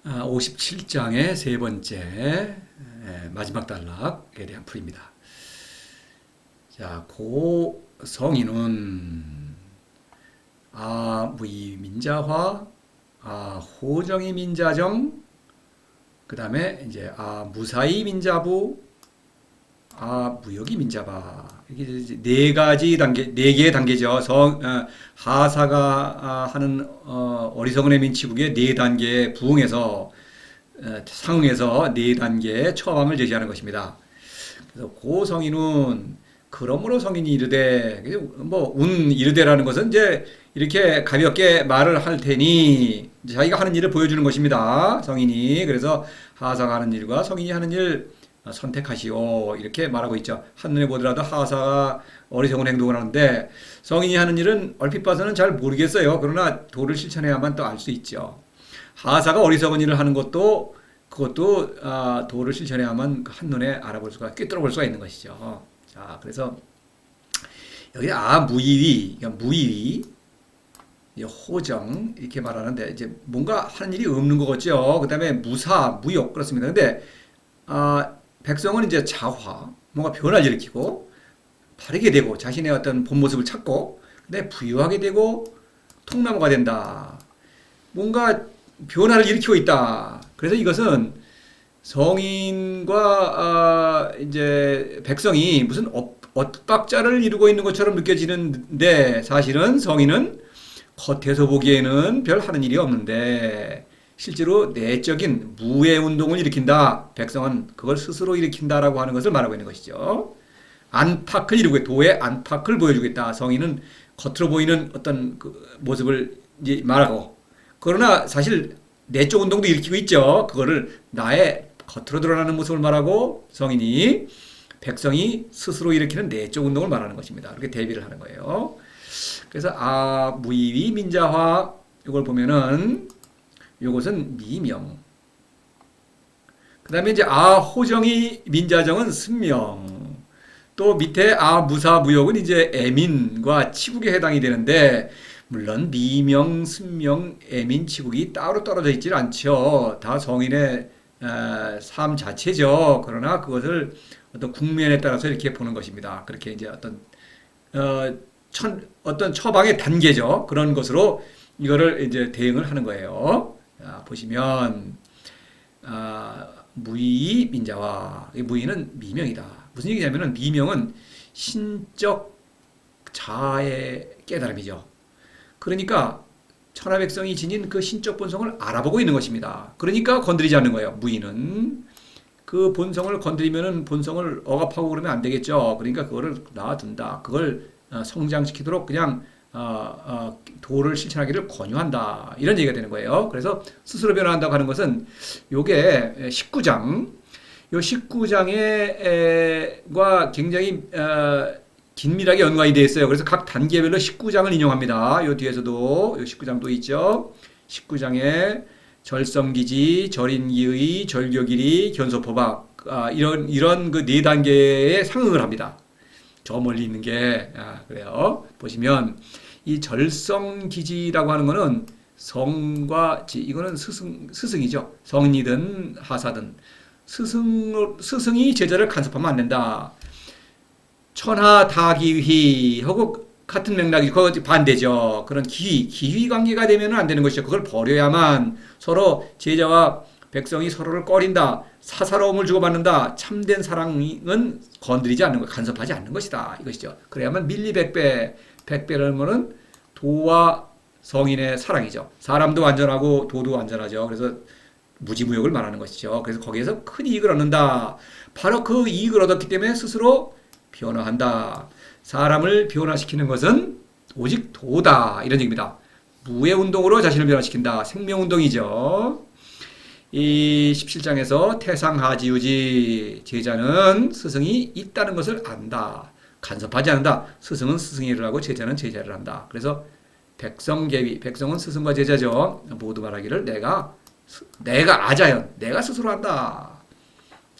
57장의 세 번째 마지막 단락에 대한 풀이입니다. 자, 고성인은 무이 민자화, 호정이 민자정, 그 다음에 이제 무사히 민자부, 무역이 민자바. 이게 이제 네 가지 단계, 네 개의 단계죠. 하사가 하는 어리석은 민치국의 네 단계에 부응해서 상응해서 네 단계의 처방을 제시하는 것입니다. 그래서 고성인은 그러므로 성인이 이르되 운 이르되라는 것은 이제 이렇게 가볍게 말을 할 테니 자기가 하는 일을 보여주는 것입니다. 성인이. 그래서 하사가 하는 일과 성인이 하는 일 선택하시오 이렇게 말하고 있죠. 한눈에 보더라도 하사가 어리석은 행동을 하는데 성인이 하는 일은 얼핏 봐서는 잘 모르겠어요. 그러나 도를 실천해야만 또 알 수 있죠. 하사가 어리석은 일을 하는 것도 그것도 도를 실천해야만 한눈에 알아볼 수가 꿰뚫어 볼 수가 있는 것이죠. 자, 그래서 여기 무이위, 그러니까 무이위, 호정 이렇게 말하는데 이제 뭔가 하는 일이 없는 것 같죠. 그다음에 무사, 무욕 그렇습니다. 근데 백성은 이제 자화, 뭔가 변화를 일으키고 바르게 되고 자신의 어떤 본 모습을 찾고 근데 부유하게 되고 통나무가 된다. 뭔가 변화를 일으키고 있다. 그래서 이것은 성인과 이제 백성이 무슨 엇박자를 이루고 있는 것처럼 느껴지는데 사실은 성인은 겉에서 보기에는 별 하는 일이 없는데 실제로 내적인 무의 운동을 일으킨다. 백성은 그걸 스스로 일으킨다라고 하는 것을 말하고 있는 것이죠. 안팎을 이루고 도의 안팎을 보여주겠다. 성인은 겉으로 보이는 어떤 그 모습을 이제 말하고 그러나 사실 내적 운동도 일으키고 있죠. 그거를 나의 겉으로 드러나는 모습을 말하고 성인이 백성이 스스로 일으키는 내적 운동을 말하는 것입니다. 이렇게 대비를 하는 거예요. 그래서 무이위 민자화 이걸 보면은 요것은 미명. 그 다음에 이제 호정이 민자정은 승명. 또 밑에 무사 무역은 이제 애민과 치국에 해당이 되는데 물론 미명, 승명, 애민, 치국이 따로 떨어져 있지는 않죠. 다 성인의 삶 자체죠. 그러나 그것을 어떤 국면에 따라서 이렇게 보는 것입니다. 그렇게 이제 어떤 처방의 단계죠. 그런 것으로 이거를 이제 대응을 하는 거예요. 자, 보시면 무의 민자화. 무의는 미명이다. 무슨 얘기냐면은 미명은 신적 자아의 깨달음이죠. 그러니까 천하백성이 지닌 그 신적 본성을 알아보고 있는 것입니다. 그러니까 건드리지 않는 거예요. 무의는 그 본성을 건드리면은 본성을 억압하고 그러면 안 되겠죠. 그러니까 그거를 놔둔다. 그걸 성장시키도록 그냥 도를 실천하기를 권유한다. 이런 얘기가 되는 거예요. 그래서 스스로 변화한다고 하는 것은 요게 19장 요 19장과 굉장히 긴밀하게 연관이 되어 있어요. 그래서 각 단계별로 19장을 인용합니다. 요 뒤에서도 요 19장도 있죠. 19장에 절성기지, 절인기의, 절교길이, 견소포박 이런 그 네 단계에 상응을 합니다. 저 멀리 있는 게 그래요. 보시면 이 절성기지라고 하는 거는 성과 지 이거는 스승이죠. 성이든 하사든 스승이 제자를 간섭하면 안 된다. 천하다기휘하고 같은 맥락이 그거 반대죠. 그런 기휘 관계가 되면 안 되는 것이죠. 그걸 버려야만 서로 제자와 백성이 서로를 꺼린다. 사사로움을 주고받는다. 참된 사랑은 건드리지 않는 것, 간섭하지 않는 것이다. 이것이죠. 그래야만 밀리백배, 백배라는 것은 도와 성인의 사랑이죠. 사람도 안전하고 도도 안전하죠. 그래서 무지무역을 말하는 것이죠. 그래서 거기에서 큰 이익을 얻는다. 바로 그 이익을 얻었기 때문에 스스로 변화한다. 사람을 변화시키는 것은 오직 도다. 이런 얘기입니다. 무의 운동으로 자신을 변화시킨다. 생명운동이죠. 이 17장에서 태상하지우지 제자는 스승이 있다는 것을 안다. 간섭하지 않는다. 스승은 스승의 하고 제자는 제자를 한다. 그래서 백성계위, 백성은 스승과 제자죠. 모두 말하기를 내가 아자연, 내가 스스로 한다.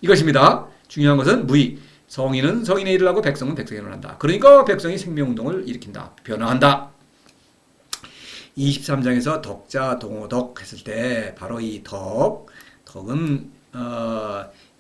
이것입니다. 중요한 것은 무의. 성인은 성인의 일을 하고 백성은 백성의 일을 한다. 그러니까 백성이 생명운동을 일으킨다. 변화한다. 23장에서 덕자 동호덕 했을 때 바로 이 덕은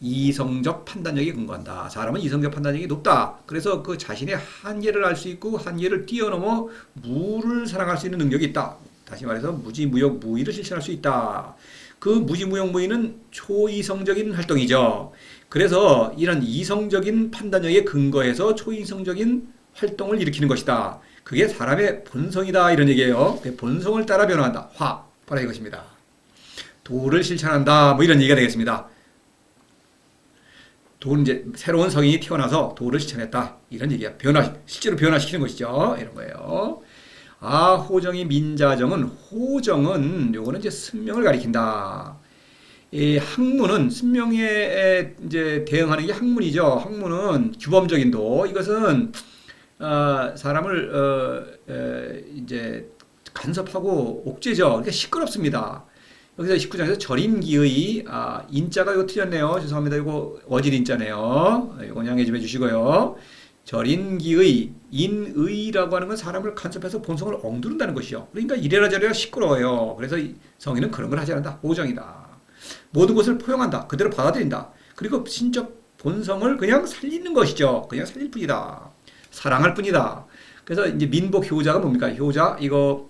이성적 판단력에 근거한다. 사람은 이성적 판단력이 높다. 그래서 그 자신의 한계를 알 수 있고 한계를 뛰어넘어 무를 사랑할 수 있는 능력이 있다. 다시 말해서 무지무역 무의를 실천할 수 있다. 그 무지무역 무의는 초이성적인 활동이죠. 그래서 이런 이성적인 판단력에 근거해서 초이성적인 활동을 일으키는 것이다. 그게 사람의 본성이다 이런 얘기예요. 본성을 따라 변화한다. 바로 이것입니다. 도를 실천한다. 뭐 이런 얘기가 되겠습니다. 도는 이제 새로운 성인이 태어나서 도를 실천했다. 이런 얘기야. 실제로 변화시키는 것이죠. 이런 거예요. 호정이 민자정은 요거는 이제 승명을 가리킨다. 이 학문은 승명에 이제 대응하는 게 학문이죠. 학문은 규범적인 도. 이것은 사람을 이제 간섭하고 옥죄죠. 그러니까 시끄럽습니다. 여기서 19장에서 절임기의 인자가 이거 틀렸네요. 죄송합니다. 이거 어질 인자네요. 이거 양해 좀 해주시고요. 절임기의 인의라고 하는 건 사람을 간섭해서 본성을 엉두른다는 것이요. 그러니까 이래라 저래라 시끄러워요. 그래서 성인은 그런 걸 하지 않는다. 호정이다. 모든 것을 포용한다. 그대로 받아들인다. 그리고 신적 본성을 그냥 살리는 것이죠. 그냥 살릴 뿐이다. 사랑할 뿐이다. 그래서 이제 민복 효자가 뭡니까? 효자 이거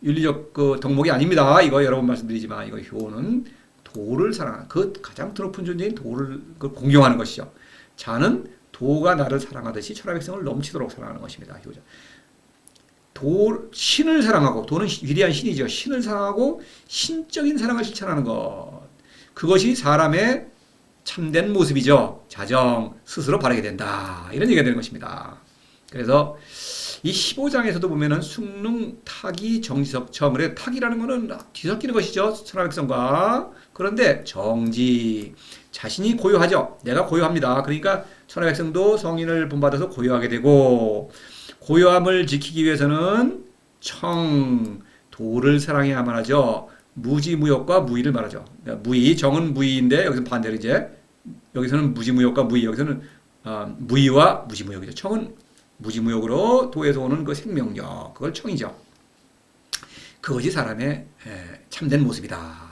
윤리적 그 덕목이 아닙니다. 이거 여러 번 말씀드리지만 이거 효는 도를 사랑하는 그 가장 높은 존재인 도를 공경하는 것이죠. 자는 도가 나를 사랑하듯이 천하백성을 넘치도록 사랑하는 것입니다. 효자. 신을 사랑하고 도는 위대한 신이죠. 신을 사랑하고 신적인 사랑을 실천하는 것. 그것이 사람의 참된 모습이죠. 자정, 스스로 바르게 된다. 이런 얘기가 되는 것입니다. 그래서 이 15장에서도 보면은 숭능, 타기, 정지석, 그래 타기라는 거는 뒤섞이는 것이죠. 천하백성과. 그런데 정지, 자신이 고요하죠. 내가 고요합니다. 그러니까 천하백성도 성인을 본받아서 고요하게 되고 고요함을 지키기 위해서는 도를 사랑해야만 하죠. 무지무역과 무의를 말하죠. 그러니까 무의, 정은 무의인데 여기서 반대로 이제 여기서는 무지무역과 무의, 여기서는 무의와 무지무역이죠. 청은 무지무역으로 도에서 오는 그 생명력, 그걸 청이죠. 그것이 사람의 참된 모습이다.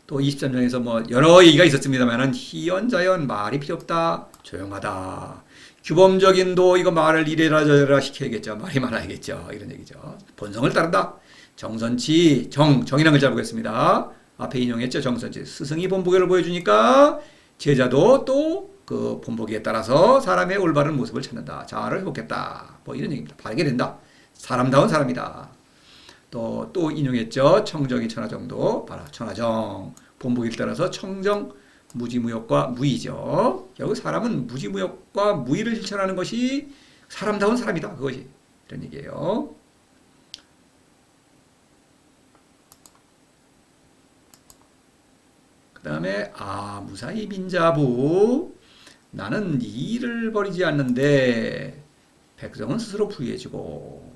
또 23장에서 뭐 여러 얘기가 있었습니다만은 희연자연 말이 필요 없다. 조용하다. 규범적인 도 이거 말을 이래라 저래라 시켜야겠죠. 말이 많아야겠죠. 이런 얘기죠. 본성을 따른다. 정선치 정이라는 글자 보겠습니다. 앞에 인용했죠. 정선치 스승이 본보기를 보여주니까 제자도 또 그 본보기에 따라서 사람의 올바른 모습을 찾는다. 자아를 회복했다. 뭐 이런 얘기입니다. 바르게 된다. 사람다운 사람이다. 또 인용했죠. 청정이 천하정도 바로 천하정 본보기를 따라서 청정 무지무역과 무의죠. 결국 사람은 무지무역과 무의를 실천하는 것이 사람다운 사람이다. 그것이 이런 얘기예요. 그 다음에 무사히 민자부 나는 이의를 버리지 않는데 백성은 스스로 부유해지고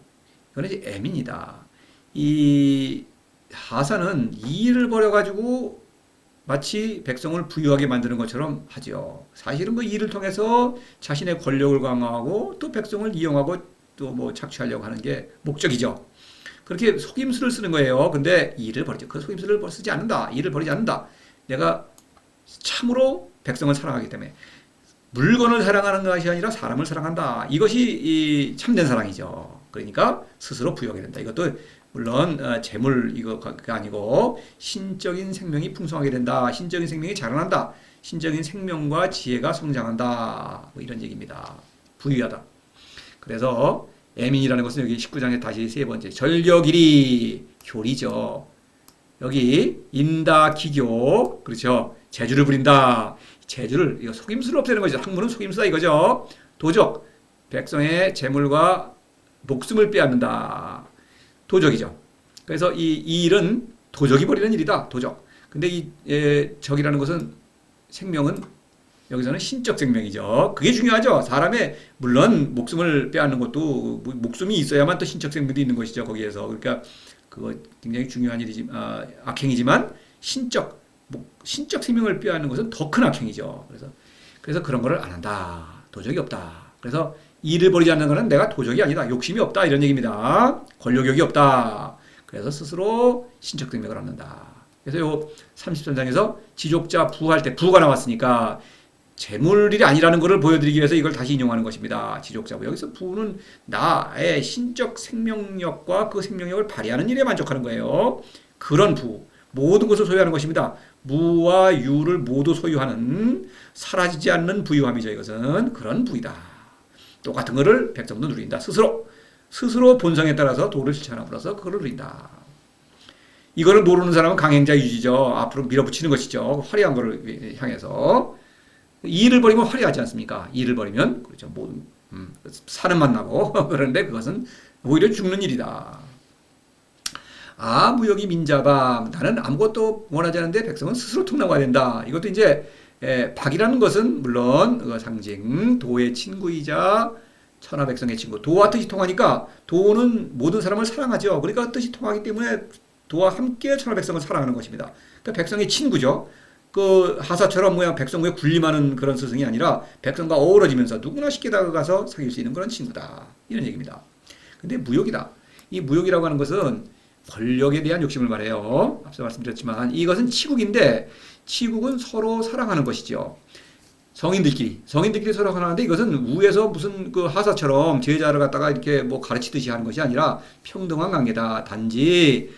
이건 이제 애민이다. 이 하사는 이의를 버려가지고 마치 백성을 부유하게 만드는 것처럼 하죠. 사실은 그 이의를 통해서 자신의 권력을 강화하고 또 백성을 이용하고 또 뭐 착취하려고 하는 게 목적이죠. 그렇게 속임수를 쓰는 거예요. 근데 이의를 버리죠. 그 속임수를 쓰지 않는다. 이의를 버리지 않는다. 내가 참으로 백성을 사랑하기 때문에 물건을 사랑하는 것이 아니라 사람을 사랑한다. 이것이 이 참된 사랑이죠. 그러니까 스스로 부여하게 된다. 이것도 물론 재물 이거가 아니고 신적인 생명이 풍성하게 된다. 신적인 생명이 자라난다. 신적인 생명과 지혜가 성장한다. 뭐 이런 얘기입니다. 부유하다. 그래서 애민이라는 것은 여기 19장에 다시 세 번째 절격일이 교리죠. 여기 인다 기교 그렇죠. 재주를 부린다. 재주를 이거 속임수를 없애는 거죠. 학문은 속임수다 이거죠. 도적 백성의 재물과 목숨을 빼앗는다. 도적이죠. 그래서 이 일은 도적이 벌이는 일이다. 도적. 근데 이 적이라는 것은 생명은 여기서는 신적 생명이죠. 그게 중요하죠. 사람의 물론 목숨을 빼앗는 것도 목숨이 있어야만 또 신적 생명도 있는 것이죠. 거기에서 그러니까 그거 굉장히 중요한 일이지 악행이지만 신적 생명을 빼앗는 것은 더 큰 악행이죠. 그래서 그런 거를 안 한다. 도적이 없다. 그래서 일을 벌이지 않는 것은 내가 도적이 아니다. 욕심이 없다. 이런 얘기입니다. 권력욕이 없다. 그래서 스스로 신적 생명을 얻는다. 그래서 요 30전장에서 지족자 부할 때 부가 나왔으니까 재물일이 아니라는 것을 보여드리기 위해서 이걸 다시 인용하는 것입니다. 지족자부. 여기서 부는 나의 신적 생명력과 그 생명력을 발휘하는 일에 만족하는 거예요. 그런 부. 모든 것을 소유하는 것입니다. 무와 유를 모두 소유하는 사라지지 않는 부유함이죠. 이것은 그런 부이다. 똑같은 것을 백성도 누린다. 스스로 본성에 따라서 도를 실천함으로써 그걸 누린다. 이거를 모르는 사람은 강행자 유지죠. 앞으로 밀어붙이는 것이죠. 화려한 것을 향해서. 이를 버리면 화려하지 않습니까? 이를 버리면 그렇죠. 뭐 사는 만나고 그런데 그것은 오히려 죽는 일이다. 아, 무역이 민자방. 나는 아무것도 원하지 않는데 백성은 스스로 통나가야 된다. 이것도 이제 박이라는 것은 물론 그 상징 도의 친구이자 천하 백성의 친구. 도와 뜻이 통하니까 도는 모든 사람을 사랑하죠. 그러니까 뜻이 통하기 때문에 도와 함께 천하 백성을 사랑하는 것입니다. 그러니까 백성의 친구죠. 그 하사처럼 뭐야 백성에 군림하는 그런 스승이 아니라 백성과 어우러지면서 누구나 쉽게 다가가서 사귈 수 있는 그런 친구다. 이런 얘기입니다. 근데 무욕이다. 이 무욕이라고 하는 것은 권력에 대한 욕심을 말해요. 앞서 말씀드렸지만 이것은 치국인데 치국은 서로 사랑하는 것이죠. 성인들끼리 서로 사랑하는데 이것은 우에서 무슨 그 하사처럼 제자를 갖다가 이렇게 뭐 가르치듯이 하는 것이 아니라 평등한 관계다. 단지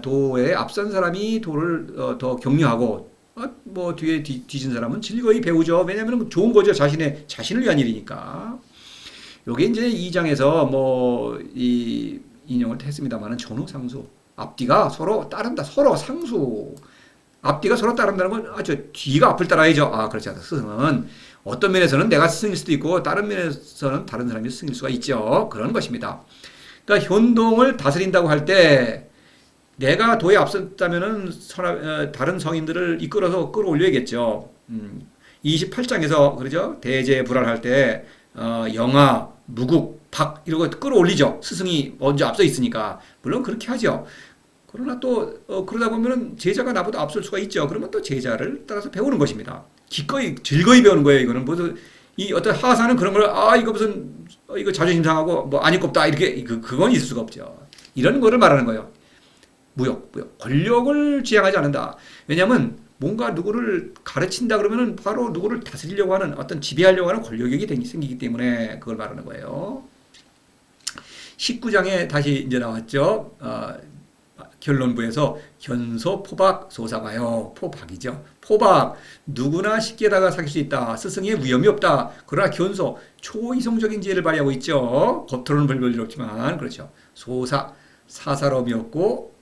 도에 앞선 사람이 도를 더 격려하고 뭐 뒤에 뒤진 사람은 즐거이 배우죠. 왜냐하면 좋은 거죠. 자신을 위한 일이니까. 요게 이제 2장에서 뭐 이 인용을 했습니다만은 전후상수. 앞뒤가 서로 따른다. 서로 상수. 앞뒤가 서로 따른다는 건 아주 뒤가 앞을 따라야죠. 아, 그렇지 않다. 스승은 어떤 면에서는 내가 스승일 수도 있고 다른 면에서는 다른 사람이 스승일 수가 있죠. 그런 것입니다. 그러니까 현동을 다스린다고 할 때 내가 도에 앞섰다면은 다른 성인들을 이끌어서 끌어올려야겠죠. 28장에서 그러죠. 대제불알할 때 영아, 무국, 박 이런 거 끌어올리죠. 스승이 먼저 앞서 있으니까 물론 그렇게 하죠. 그러나 또 그러다 보면은 제자가 나보다 앞설 수가 있죠. 그러면 또 제자를 따라서 배우는 것입니다. 기꺼이 즐거이 배우는 거예요. 이거는 무슨 이 어떤 하사는 그런 걸 이거 무슨 이거 자존심 상하고 뭐 안 입겁다 이렇게 그건 있을 수가 없죠. 이런 거를 말하는 거예요. 무역. 권력을 지향하지 않는다. 왜냐하면 뭔가 누구를 가르친다 그러면은 바로 누구를 다스리려고 하는 어떤 지배하려고 하는 권력욕이 생기기 때문에 그걸 말하는 거예요. 19장에 다시 이제 나왔죠. 결론부에서 견소 포박 소사가요. 포박이죠. 포박 누구나 쉽게 다가 사귈 수 있다. 스승의 위험이 없다. 그러나 견소 초이성적인 지혜를 발휘하고 있죠. 겉으로는 벌벌 없지만 그렇죠. 소사 사사로움이 없고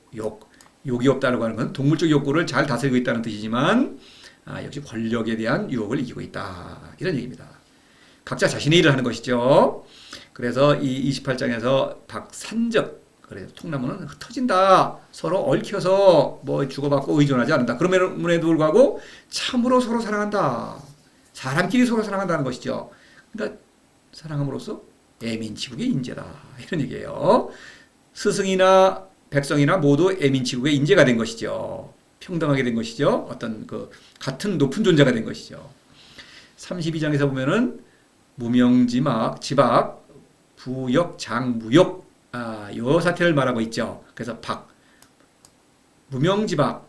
욕이 없다고 하는 건 동물적 욕구를 잘 다스리고 있다는 뜻이지만 역시 권력에 대한 유혹을 이기고 있다. 이런 얘기입니다. 각자 자신의 일을 하는 것이죠. 그래서 이 28장에서 박산적 그래서 통나무는 흩어진다. 서로 얽혀서 뭐 주고받고 의존하지 않는다. 그럼에도 불구하고 참으로 서로 사랑한다. 사람끼리 서로 사랑한다는 것이죠. 그러니까 사랑함으로써 애민치국의 인재다. 이런 얘기예요. 스승이나 백성이나 모두 애민치국의 인재가 된 것이죠. 평등하게 된 것이죠. 어떤 그 같은 높은 존재가 된 것이죠. 32장에서 보면은 무명지막, 지박, 부역, 장무역 요 사태를 말하고 있죠. 그래서 무명지박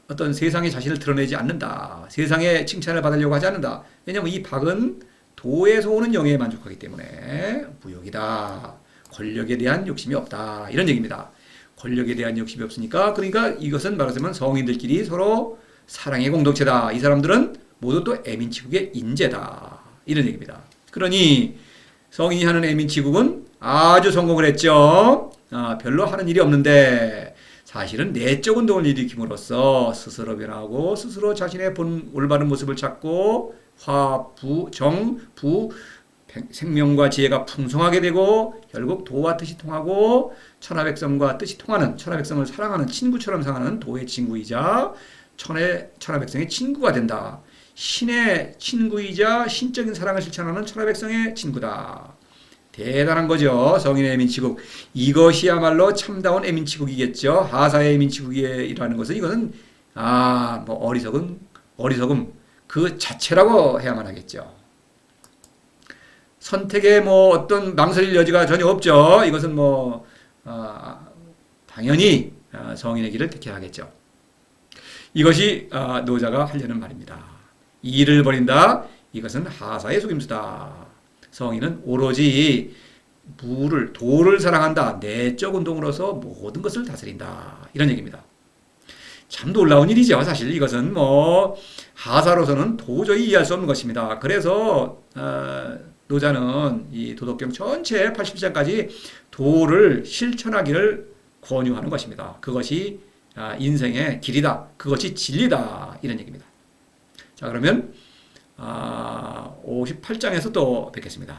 어떤 세상에 자신을 드러내지 않는다. 세상에 칭찬을 받으려고 하지 않는다. 왜냐하면 이 박은 도에서 오는 영예에 만족하기 때문에 무역이다. 권력에 대한 욕심이 없다. 이런 얘기입니다. 권력에 대한 욕심이 없으니까 그러니까 이것은 말하자면 성인들끼리 서로 사랑의 공동체다. 이 사람들은 모두 또 애민치국의 인재다. 이런 얘기입니다. 그러니 성인이 하는 애민치국은 아주 성공을 했죠. 별로 하는 일이 없는데 사실은 내적 운동을 일으킴으로써 스스로 변하고 스스로 자신의 올바른 모습을 찾고 생명과 지혜가 풍성하게 되고 결국 도와 뜻이 통하고 천하백성과 뜻이 통하는 천하백성을 사랑하는 친구처럼 사랑하는 도의 친구이자 천하백성의 친구가 된다. 신의 친구이자 신적인 사랑을 실천하는 천하백성의 친구다. 대단한 거죠. 성인의 애민치국. 이것이야말로 참다운 애민치국이겠죠. 하사의 애민치국이라는 것은 이것은 뭐 어리석음 그 자체라고 해야만 하겠죠. 선택에 뭐 어떤 망설일 여지가 전혀 없죠. 이것은 뭐 당연히 성인의 길을 택해야 하겠죠. 이것이 노자가 하려는 말입니다. 이를 버린다. 이것은 하사의 속임수다. 성인은 오로지 도를 사랑한다. 내적 운동으로서 모든 것을 다스린다. 이런 얘기입니다. 참 놀라운 일이죠. 사실 이것은 하사로서는 도저히 이해할 수 없는 것입니다. 그래서 노자는 이 도덕경 전체 80장까지 도를 실천하기를 권유하는 것입니다. 그것이 인생의 길이다. 그것이 진리다. 이런 얘기입니다. 자, 그러면 58장에서 또 뵙겠습니다.